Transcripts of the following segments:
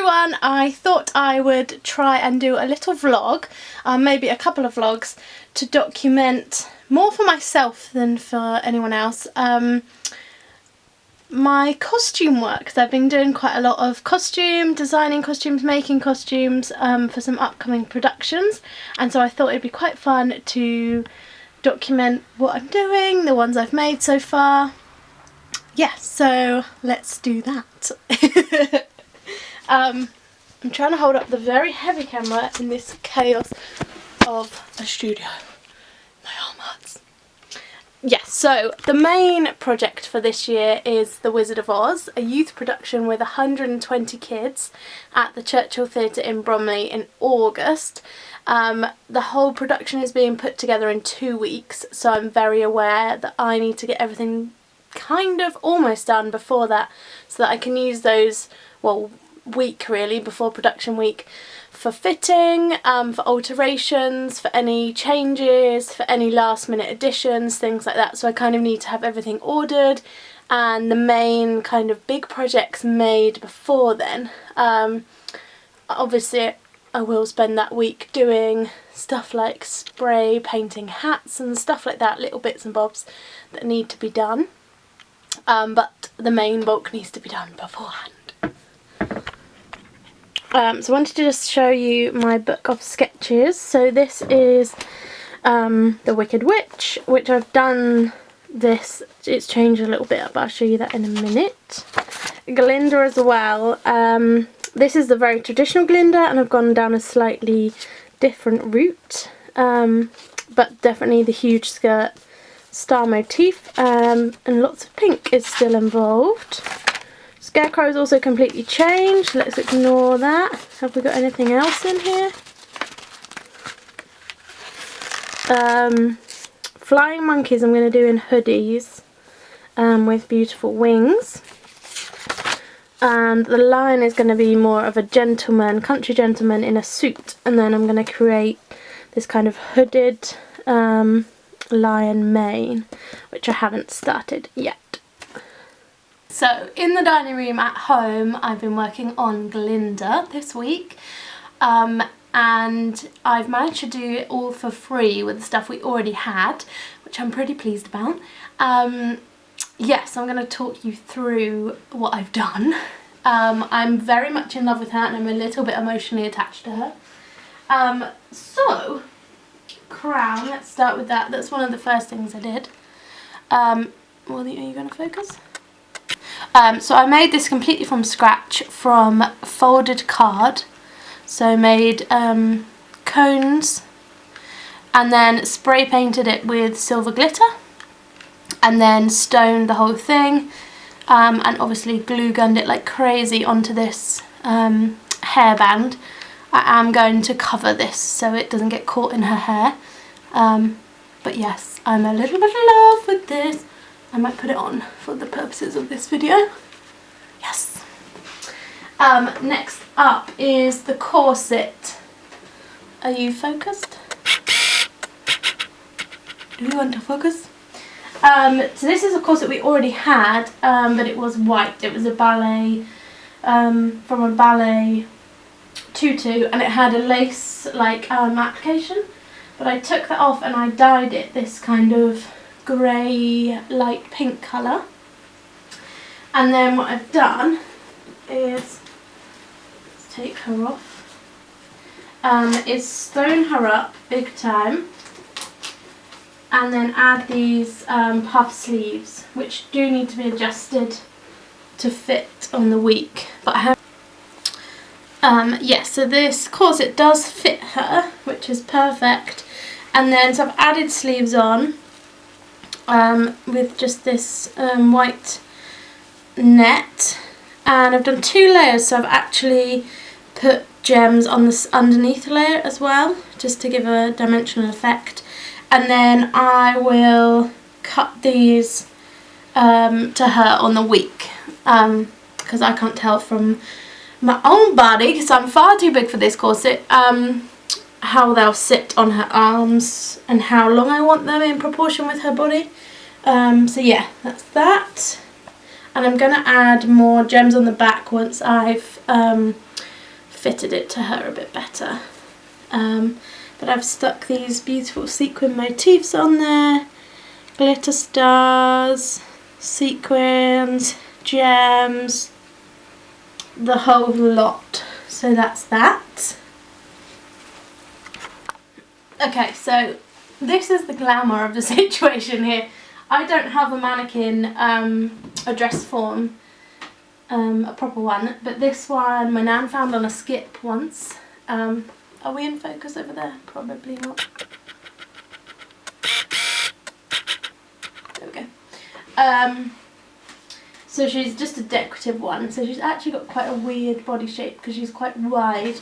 everyone, I thought I would try and do a little vlog, maybe a couple of vlogs, to document more for myself than for anyone else my costume work, because I've been doing quite a lot of designing costumes, making costumes for some upcoming productions, and so I thought it'd be quite fun to document what I'm doing, the ones I've made so far. Yeah, so let's do that. I'm trying to hold up the very heavy camera in this chaos of a studio. My arm hurts. Yes, so the main project for this year is The Wizard of Oz, a youth production with 120 kids at the Churchill Theatre in Bromley in August. The whole production is being put together in 2 weeks, so I'm very aware that I need to get everything kind of almost done before that, so that I can use those, well, week really before production week, for fitting, for alterations, for any changes, for any last minute additions, things like that. So I kind of need to have everything ordered and the main kind of big projects made before then. Obviously I will spend that week doing stuff like spray painting hats and stuff like that, little bits and bobs that need to be done. But the main bulk needs to be done beforehand. So I wanted to just show you my book of sketches. So this is The Wicked Witch, which I've done this, it's changed a little bit, but I'll show you that in a minute. Glinda as well. This is the very traditional Glinda, and I've gone down a slightly different route, but definitely the huge skirt star motif, and lots of pink is still involved. Scarecrow is also completely changed, let's ignore that. Have we got anything else in here? Flying monkeys I'm going to do in hoodies with beautiful wings. And the lion is going to be more of a gentleman, country gentleman in a suit, and then I'm going to create this kind of hooded lion mane, which I haven't started yet. So in the dining room at home I've been working on Glinda this week, and I've managed to do it all for free with the stuff we already had, which I'm pretty pleased about. Yes, I'm going to talk you through what I've done. I'm very much in love with her and I'm a little bit emotionally attached to her. So, crown, let's start with that. That's one of the first things I did. Well, are you going to focus? So I made this completely from scratch from folded card. So I made cones and then spray painted it with silver glitter and then stoned the whole thing, and obviously glue gunned it like crazy onto this hairband. I am going to cover this so it doesn't get caught in her hair, but yes, I'm a little bit in love with this. I might put it on for the purposes of this video. Yes. Next up is the corset. Are you focused? Do you want to focus? So this is a corset we already had, but it was white. It was a ballet, from a ballet tutu, and it had a lace like application. But I took that off and I dyed it this kind of grey light pink colour, and then what I've done is, let's take her off, is stone her up big time and then add these puff sleeves, which do need to be adjusted to fit on the week, but I have yes, so this corset does fit her, which is perfect. And then so I've added sleeves on with just this white net, and I've done 2 layers, so I've actually put gems on this underneath layer as well, just to give a dimensional effect. And then I will cut these to her on the week, because I can't tell from my own body, because I'm far too big for this corset, how they'll sit on her arms and how long I want them in proportion with her body. So yeah, that's that. And I'm going to add more gems on the back once I've fitted it to her a bit better. But I've stuck these beautiful sequin motifs on there, glitter stars, sequins, gems, the whole lot. So that's that. Okay, so this is the glamour of the situation here. I don't have a mannequin, a dress form, a proper one, but this one my nan found on a skip once. Are we in focus over there? Probably not. There we go. So she's just a decorative one, so she's actually got quite a weird body shape because she's quite wide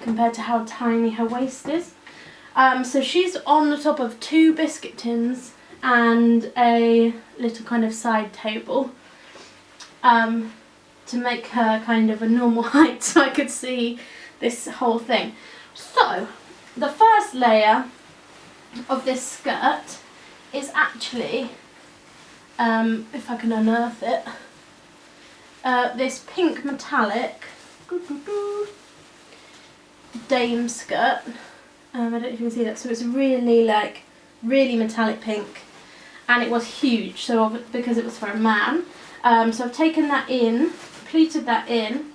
compared to how tiny her waist is. So she's on the top of 2 biscuit tins and a little kind of side table to make her kind of a normal height so I could see this whole thing. So the first layer of this skirt is actually, if I can unearth it, this pink metallic dame skirt. I don't know if you can see that. So it's really really metallic pink, and it was huge, so because it was for a man. So I've taken that in, pleated that in,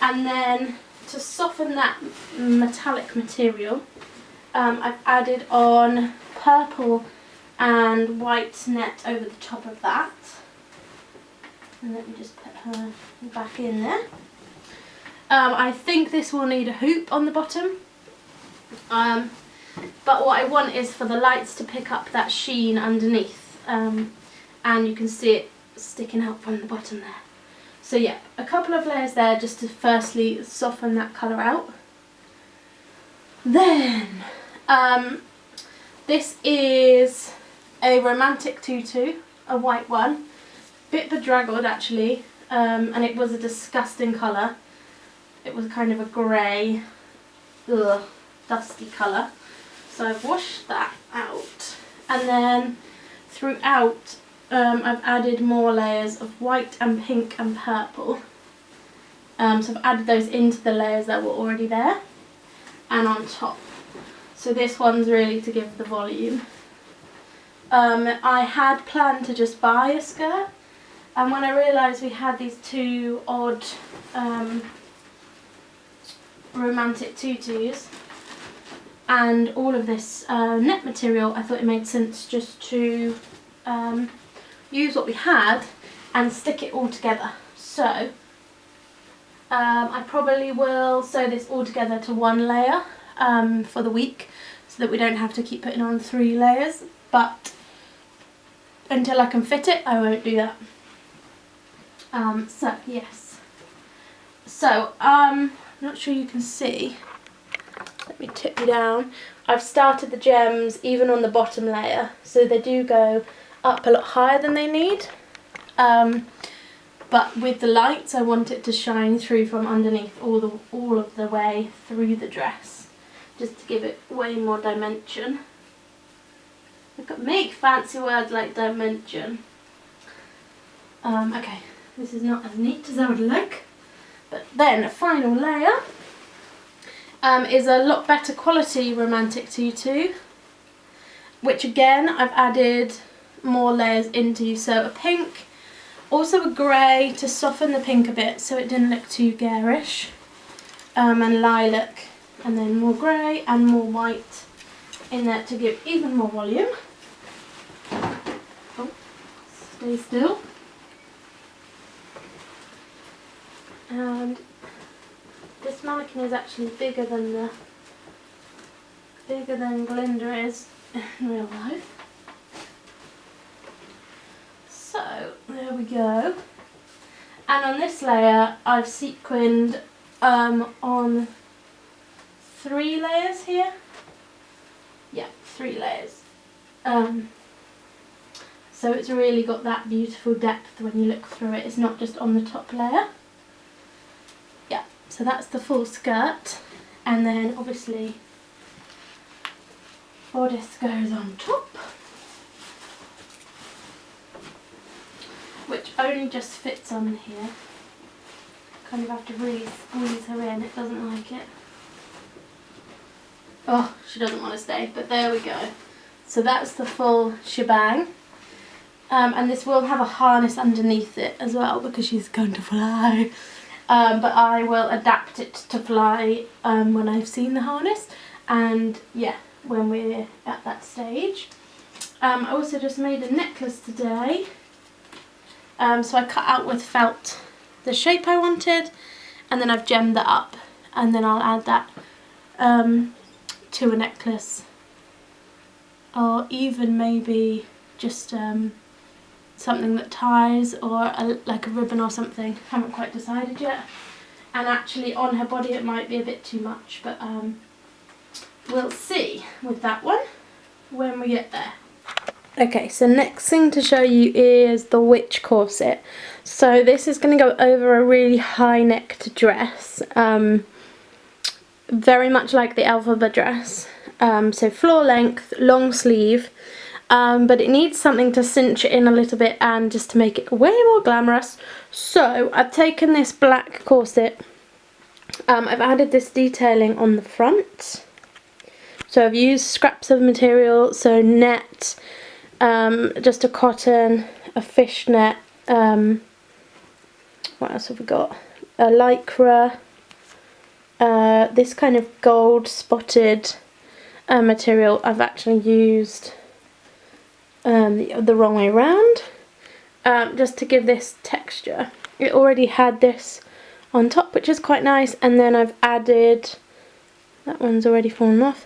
and then to soften that metallic material, I've added on purple and white net over the top of that. And let me just put her back in there. I think this will need a hoop on the bottom. But what I want is for the lights to pick up that sheen underneath, and you can see it sticking out from the bottom there. So yeah, a couple of layers there just to firstly soften that colour out. Then this is a romantic tutu, a white one, bit bedraggled actually, and it was a disgusting colour. It was kind of a grey, dusty colour. So I've washed that out, and then throughout I've added more layers of white and pink and purple. So I've added those into the layers that were already there and on top. So this one's really to give the volume. I had planned to just buy a skirt, and when I realised we had these 2 odd romantic tutus and all of this net material, I thought it made sense just to use what we had and stick it all together. So I probably will sew this all together to 1 layer for the week, so that we don't have to keep putting on 3 layers, but until I can fit it I won't do that. So yes, so I'm not sure you can see, let me tip you down. I've started the gems even on the bottom layer, so they do go up a lot higher than they need, but with the lights I want it to shine through from underneath all of the way through the dress, just to give it way more dimension. Look at make fancy words like dimension. Okay, this is not as neat as I would like, but then a final layer is a lot better quality romantic tutu, which again I've added more layers into. So a pink, also a grey to soften the pink a bit so it didn't look too garish, and lilac, and then more grey and more white in there to give even more volume. Oh, stay still. And this mannequin is actually bigger than Glinda is in real life. So there we go. And on this layer I've sequined on 3 layers here. Yeah, 3 layers. So it's really got that beautiful depth when you look through it. It's not just on the top layer. Yeah, so that's the full skirt, and then obviously bodice goes on top, which only just fits on here kind of have to really squeeze her in. It doesn't like it. Oh, she doesn't want to stay, but there we go. So that's the full shebang. And this will have a harness underneath it as well because she's going to fly. But I will adapt it to fly when I've seen the harness. And yeah, when we're at that stage. I also just made a necklace today. So I cut out with felt the shape I wanted, and then I've gemmed that up, and then I'll add that to a necklace, or even maybe just something that ties, or like a ribbon or something. Haven't quite decided yet. And actually on her body it might be a bit too much, but we'll see with that one when we get there. Okay, so next thing to show you is the witch corset. So this is going to go over a really high necked dress, very much like the Elphaba dress. So floor length, long sleeve, but it needs something to cinch it in a little bit and just to make it way more glamorous. So I've taken this black corset, I've added this detailing on the front. So I've used scraps of material, so net, just a cotton, a fishnet, what else have we got? A lycra, this kind of gold spotted material. I've actually used the wrong way around, just to give this texture. It already had this on top, which is quite nice, and then I've added, that one's already fallen off,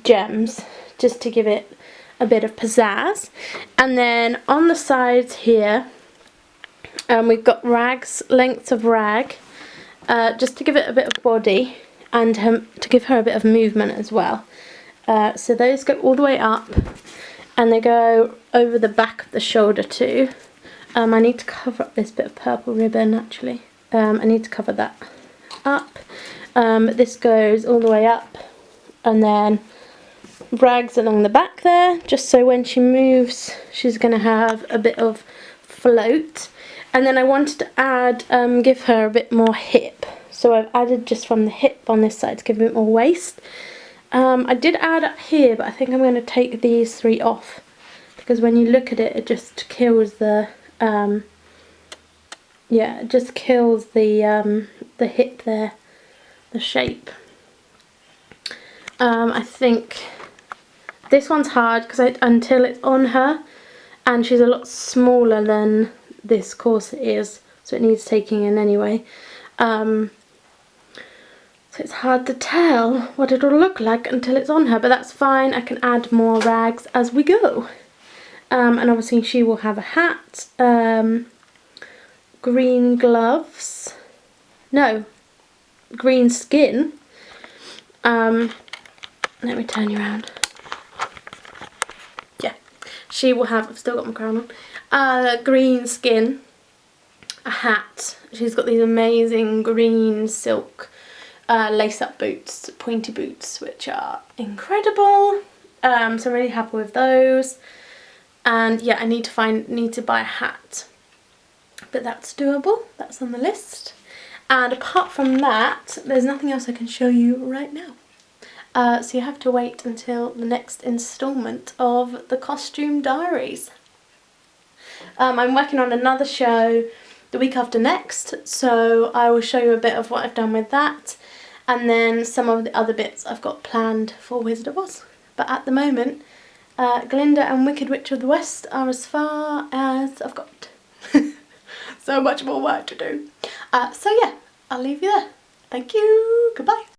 gems, just to give it a bit of pizzazz. And then on the sides here, we've got rags, lengths of rag, just to give it a bit of body and to give her a bit of movement as well. So those go all the way up, and they go over the back of the shoulder too. I need to cover up this bit of purple ribbon actually. I need to cover that up. This goes all the way up, and then rags along the back there, just so when she moves she's going to have a bit of float. And then I wanted to add, give her a bit more hip, so I've added just from the hip on this side to give a bit more waist. I did add up here, but I think I'm going to take these three off, because when you look at it, it just kills the yeah, it just kills the hip there, the shape. I think this one's hard because until it's on her, and she's a lot smaller than this corset is, so it needs taking in anyway. So it's hard to tell what it'll look like until it's on her, but that's fine. I can add more rags as we go. And obviously she will have a hat, green gloves, no, green skin. Let me turn you around. Yeah, she will have, I've still got my crown on, green skin, a hat. She's got these amazing green silk lace-up boots, pointy boots, which are incredible. So I'm really happy with those. And yeah, I need to buy a hat, but that's doable. That's on the list. And apart from that, there's nothing else I can show you right now. So you have to wait until the next instalment of the Costume Diaries. I'm working on another show the week after next, so I will show you a bit of what I've done with that, and then some of the other bits I've got planned for Wizard of Oz. But at the moment, Glinda and Wicked Witch of the West are as far as I've got. So much more work to do. So yeah, I'll leave you there. Thank you. Goodbye.